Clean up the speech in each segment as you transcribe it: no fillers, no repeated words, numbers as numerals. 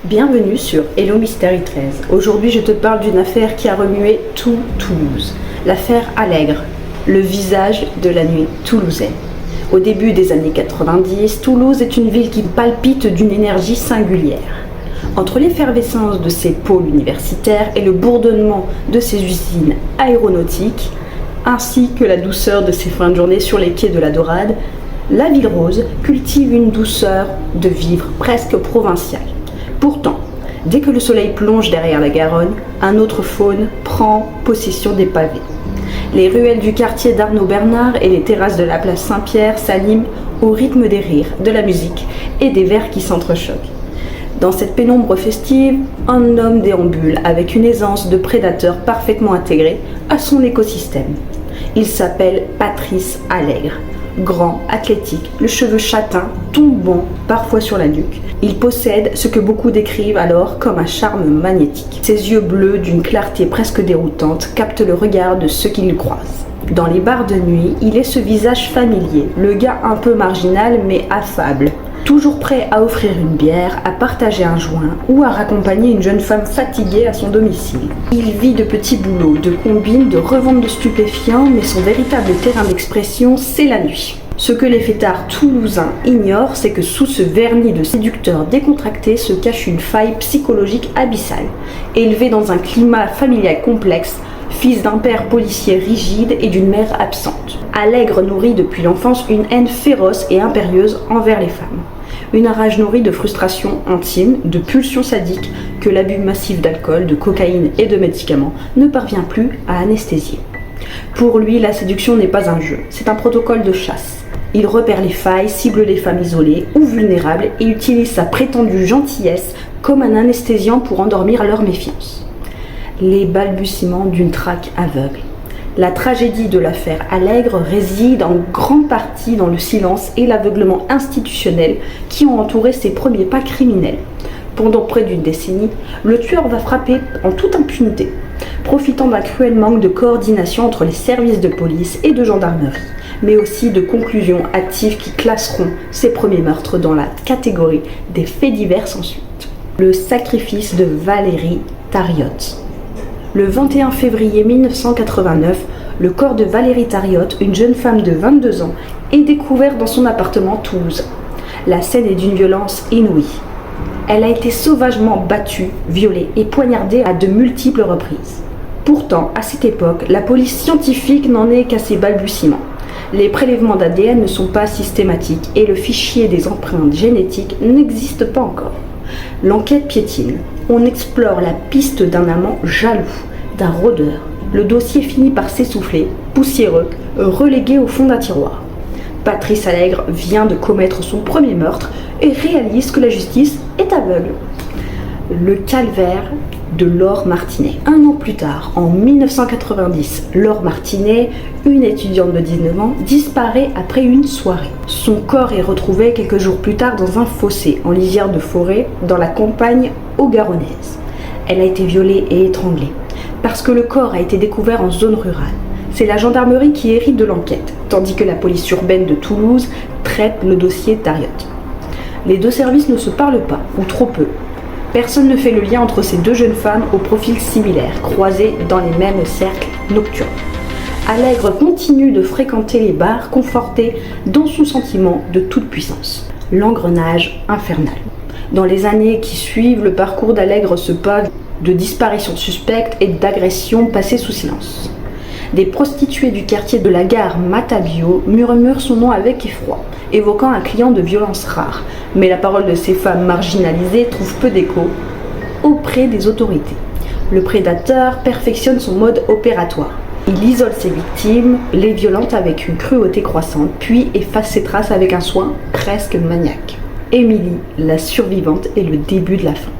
Bienvenue sur Hello Mystery 13. Aujourd'hui, je te parle d'une affaire qui a remué tout Toulouse. L'affaire Allègre, le visage de la nuit toulousaine. Au début des années 90, Toulouse est une ville qui palpite d'une énergie singulière. Entre l'effervescence de ses pôles universitaires et le bourdonnement de ses usines aéronautiques, ainsi que la douceur de ses fins de journée sur les quais de la Dorade, la ville rose cultive une douceur de vivre presque provinciale. Pourtant, dès que le soleil plonge derrière la Garonne, un autre faune prend possession des pavés. Les ruelles du quartier d'Arnaud Bernard et les terrasses de la place Saint-Pierre s'animent au rythme des rires, de la musique et des verres qui s'entrechoquent. Dans cette pénombre festive, un homme déambule avec une aisance de prédateur parfaitement intégrée à son écosystème. Il s'appelle Patrice Allègre. Grand, athlétique, le cheveu châtain, tombant parfois sur la nuque. Il possède ce que beaucoup décrivent alors comme un charme magnétique. Ses yeux bleus d'une clarté presque déroutante captent le regard de ceux qui le croisent. Dans les bars de nuit, il est ce visage familier, le gars un peu marginal mais affable. Toujours prêt à offrir une bière, à partager un joint ou à raccompagner une jeune femme fatiguée à son domicile. Il vit de petits boulots, de combines, de revente de stupéfiants, mais son véritable terrain d'expression, c'est la nuit. Ce que les fêtards toulousains ignorent, c'est que sous ce vernis de séducteur décontracté se cache une faille psychologique abyssale. Élevé dans un climat familial complexe, fils d'un père policier rigide et d'une mère absente. Allègre nourrit depuis l'enfance une haine féroce et impérieuse envers les femmes. Une rage nourrie de frustration intime, de pulsions sadiques que l'abus massif d'alcool, de cocaïne et de médicaments ne parvient plus à anesthésier. Pour lui, la séduction n'est pas un jeu, c'est un protocole de chasse. Il repère les failles, cible les femmes isolées ou vulnérables et utilise sa prétendue gentillesse comme un anesthésiant pour endormir leur méfiance. Les balbutiements d'une traque aveugle. La tragédie de l'affaire Allègre réside en grande partie dans le silence et l'aveuglement institutionnel qui ont entouré ses premiers pas criminels. Pendant près d'une décennie, le tueur va frapper en toute impunité, profitant d'un cruel manque de coordination entre les services de police et de gendarmerie, mais aussi de conclusions hâtives qui classeront ses premiers meurtres dans la catégorie des faits divers sans suite. Le sacrifice de Valérie Tariotte. Le 21 février 1989, le corps de Valérie Tariotte, une jeune femme de 22 ans, est découvert dans son appartement toulousain. La scène est d'une violence inouïe. Elle a été sauvagement battue, violée et poignardée à de multiples reprises. Pourtant, à cette époque, la police scientifique n'en est qu'à ses balbutiements. Les prélèvements d'ADN ne sont pas systématiques et le fichier des empreintes génétiques n'existe pas encore. L'enquête piétine. On explore la piste d'un amant jaloux, d'un rôdeur. Le dossier finit par s'essouffler, poussiéreux, relégué au fond d'un tiroir. Patrice Allègre vient de commettre son premier meurtre et réalise que la justice est aveugle. Le calvaire de Laure Martinet. Un an plus tard, en 1990, Laure Martinet, une étudiante de 19 ans, disparaît après une soirée. Son corps est retrouvé quelques jours plus tard dans un fossé en lisière de forêt dans la campagne haut-garonnaise. Elle a été violée et étranglée parce que le corps a été découvert en zone rurale. C'est la gendarmerie qui hérite de l'enquête, tandis que la police urbaine de Toulouse traite le dossier Tariotte. Les deux services ne se parlent pas, ou trop peu. Personne ne fait le lien entre ces deux jeunes femmes au profil similaire, croisées dans les mêmes cercles nocturnes. Allègre continue de fréquenter les bars, conforté dans son sentiment de toute puissance. L'engrenage infernal. Dans les années qui suivent, le parcours d'Allègre se pave de disparitions suspectes et d'agressions passées sous silence. Des prostituées du quartier de la gare Matabio murmurent son nom avec effroi, évoquant un client de violence rare. Mais la parole de ces femmes marginalisées trouve peu d'écho auprès des autorités. Le prédateur perfectionne son mode opératoire. Il isole ses victimes, les violente avec une cruauté croissante, puis efface ses traces avec un soin presque maniaque. Émilie, la survivante, est le début de la fin.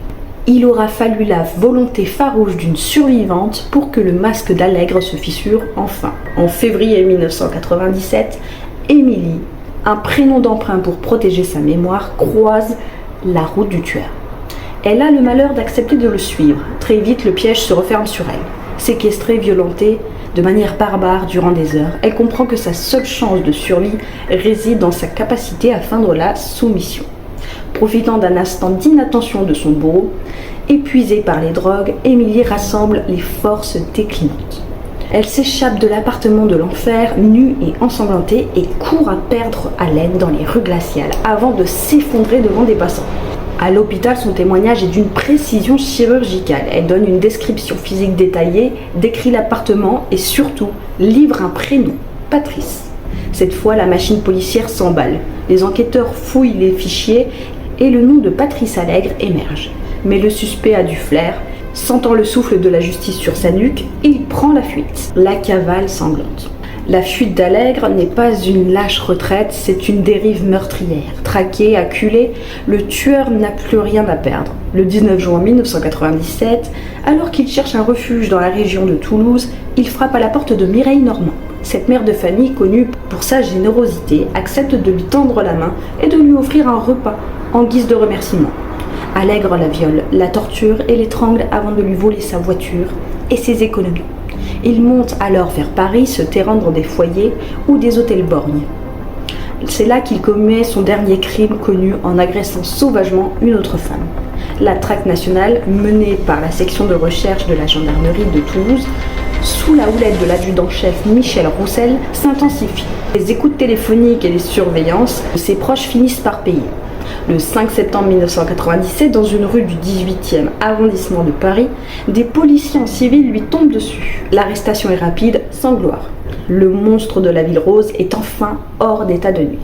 Il aura fallu la volonté farouche d'une survivante pour que le masque d'Allègre se fissure enfin. En février 1997, Émilie, un prénom d'emprunt pour protéger sa mémoire, croise la route du tueur. Elle a le malheur d'accepter de le suivre. Très vite, le piège se referme sur elle. Séquestrée, violentée, de manière barbare durant des heures, elle comprend que sa seule chance de survie réside dans sa capacité à feindre la soumission. Profitant d'un instant d'inattention de son bourreau, épuisée par les drogues, Émilie rassemble les forces déclinantes. Elle s'échappe de l'appartement de l'enfer, nue et ensanglantée, et court à perdre haleine dans les rues glaciales avant de s'effondrer devant des passants. À l'hôpital, son témoignage est d'une précision chirurgicale. Elle donne une description physique détaillée, décrit l'appartement et surtout livre un prénom, Patrice. Cette fois, la machine policière s'emballe. Les enquêteurs fouillent les fichiers et le nom de Patrice Allègre émerge. Mais le suspect a du flair. Sentant le souffle de la justice sur sa nuque, il prend la fuite. La cavale sanglante. La fuite d'Allègre n'est pas une lâche retraite, c'est une dérive meurtrière. Traqué, acculé, le tueur n'a plus rien à perdre. Le 19 juin 1997, alors qu'il cherche un refuge dans la région de Toulouse, il frappe à la porte de Mireille Normand. Cette mère de famille, connue pour sa générosité, accepte de lui tendre la main et de lui offrir un repas en guise de remerciement. Allègre la viole, la torture et l'étrangle avant de lui voler sa voiture et ses économies. Il monte alors vers Paris, se terrant dans des foyers ou des hôtels borgnes. C'est là qu'il commet son dernier crime connu en agressant sauvagement une autre femme. La traque nationale, menée par la section de recherche de la gendarmerie de Toulouse, sous la houlette de l'adjudant-chef Michel Roussel, s'intensifie. Les écoutes téléphoniques et les surveillances, ses proches finissent par payer. Le 5 septembre 1997, dans une rue du 18e arrondissement de Paris, des policiers en civil lui tombent dessus. L'arrestation est rapide, sans gloire. Le monstre de la ville rose est enfin hors d'état de nuire.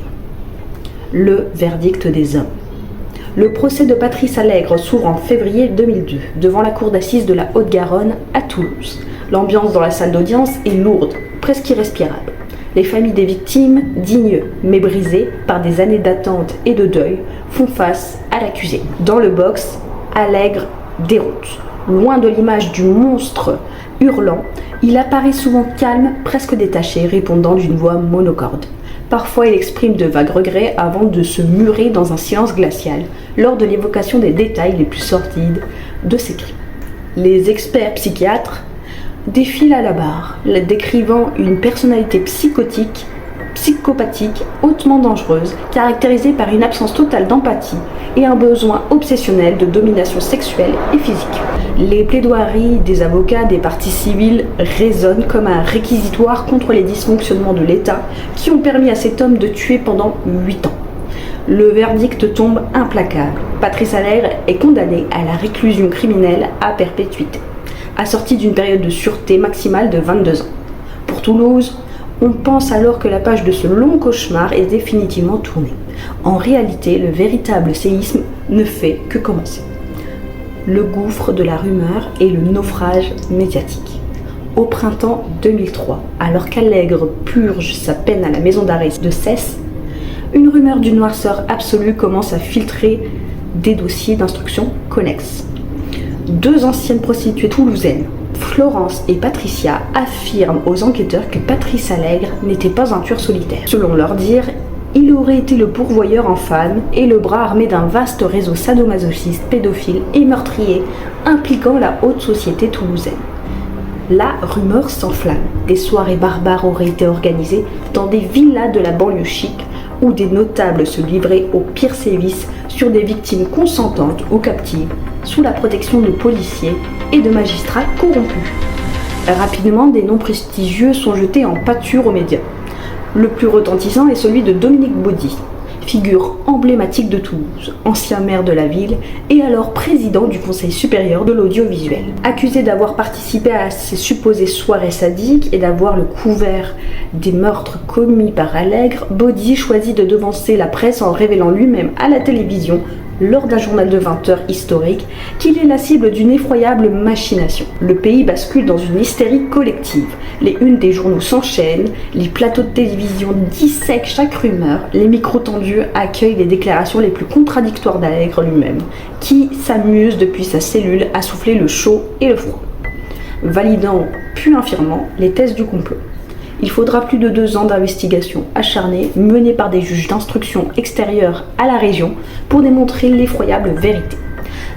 Le verdict des hommes. Le procès de Patrice Allègre s'ouvre en février 2002, devant la cour d'assises de la Haute-Garonne, à Toulouse. L'ambiance dans la salle d'audience est lourde, presque irrespirable. Les familles des victimes, dignes mais brisées par des années d'attente et de deuil, font face à l'accusé. Dans le box, Allègre déroute. Loin de l'image du monstre hurlant, il apparaît souvent calme, presque détaché, répondant d'une voix monocorde. Parfois, il exprime de vagues regrets avant de se murer dans un silence glacial, lors de l'évocation des détails les plus sordides de ses crimes. Les experts psychiatres défilent à la barre, décrivant une personnalité psychopathique, hautement dangereuse, caractérisée par une absence totale d'empathie et un besoin obsessionnel de domination sexuelle et physique. Les plaidoiries des avocats des parties civiles résonnent comme un réquisitoire contre les dysfonctionnements de l'État qui ont permis à cet homme de tuer pendant 8 ans. Le verdict tombe implacable. Patrice Allègre est condamné à la réclusion criminelle à perpétuité, assorti d'une période de sûreté maximale de 22 ans. Pour Toulouse, on pense alors que la page de ce long cauchemar est définitivement tournée. En réalité, le véritable séisme ne fait que commencer. Le gouffre de la rumeur et le naufrage médiatique. Au printemps 2003, alors qu'Allègre purge sa peine à la maison d'arrêt de Cesse, une rumeur d'une noirceur absolue commence à filtrer des dossiers d'instruction connexes. 2 anciennes prostituées toulousaines, Florence et Patricia, affirment aux enquêteurs que Patrice Allègre n'était pas un tueur solitaire. Selon leur dire, il aurait été le pourvoyeur en femmes et le bras armé d'un vaste réseau sadomasochiste, pédophile et meurtrier impliquant la haute société toulousaine. La rumeur s'enflamme. Des soirées barbares auraient été organisées dans des villas de la banlieue chic où des notables se livraient aux pires sévices sur des victimes consentantes ou captives sous la protection de policiers et de magistrats corrompus. Rapidement, des noms prestigieux sont jetés en pâture aux médias. Le plus retentissant est celui de Dominique Baudy, figure emblématique de Toulouse, ancien maire de la ville et alors président du Conseil supérieur de l'audiovisuel. Accusé d'avoir participé à ces supposées soirées sadiques et d'avoir le couvert des meurtres commis par Allègre, Baudy choisit de devancer la presse en révélant lui-même à la télévision, lors d'un journal de 20 heures historique, qu'il est la cible d'une effroyable machination. Le pays bascule dans une hystérie collective. Les unes des journaux s'enchaînent, les plateaux de télévision dissèquent chaque rumeur, les micros tendus accueillent les déclarations les plus contradictoires d'Allègre lui-même, qui s'amuse depuis sa cellule à souffler le chaud et le froid, validant puis infirmant les thèses du complot. Il faudra plus de 2 ans d'investigation acharnée menée par des juges d'instruction extérieurs à la région pour démontrer l'effroyable vérité.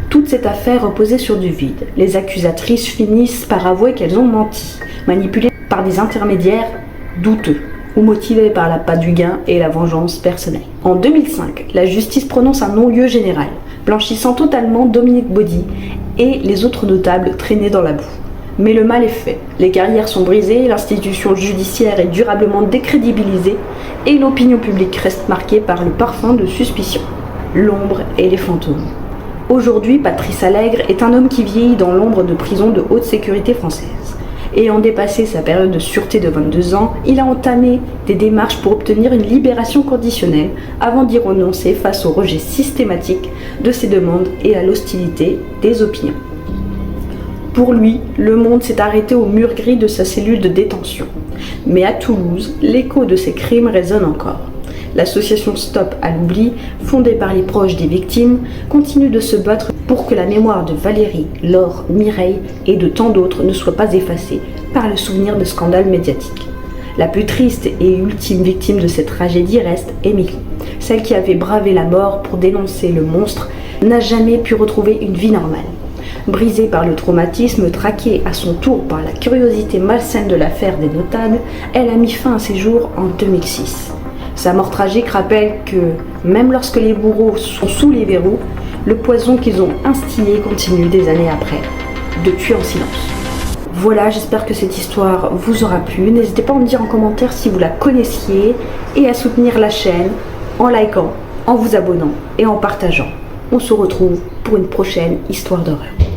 Toute cette affaire reposait sur du vide. Les accusatrices finissent par avouer qu'elles ont menti, manipulées par des intermédiaires douteux. ou motivés par l'appât du gain et la vengeance personnelle. En 2005, la justice prononce un non-lieu général, blanchissant totalement Dominique Baudy et les autres notables traînés dans la boue. Mais le mal est fait, les carrières sont brisées, l'institution judiciaire est durablement décrédibilisée et l'opinion publique reste marquée par le parfum de suspicion, l'ombre et les fantômes. Aujourd'hui, Patrice Allègre est un homme qui vieillit dans l'ombre de prisons de haute sécurité française. Ayant dépassé sa période de sûreté de 22 ans, il a entamé des démarches pour obtenir une libération conditionnelle avant d'y renoncer face au rejet systématique de ses demandes et à l'hostilité des opinions. Pour lui, le monde s'est arrêté au mur gris de sa cellule de détention. Mais à Toulouse, l'écho de ses crimes résonne encore. L'association Stop à l'oubli, fondée par les proches des victimes, continue de se battre pour que la mémoire de Valérie, Laure, Mireille et de tant d'autres ne soit pas effacée par le souvenir de scandales médiatiques. La plus triste et ultime victime de cette tragédie reste Émilie. Celle qui avait bravé la mort pour dénoncer le monstre n'a jamais pu retrouver une vie normale. Brisée par le traumatisme, traquée à son tour par la curiosité malsaine de l'affaire des notables, elle a mis fin à ses jours en 2006. Sa mort tragique rappelle que, même lorsque les bourreaux sont sous les verrous, le poison qu'ils ont instillé continue des années après, de tuer en silence. Voilà, j'espère que cette histoire vous aura plu. N'hésitez pas à me dire en commentaire si vous la connaissiez et à soutenir la chaîne en likant, en vous abonnant et en partageant. On se retrouve pour une prochaine histoire d'horreur.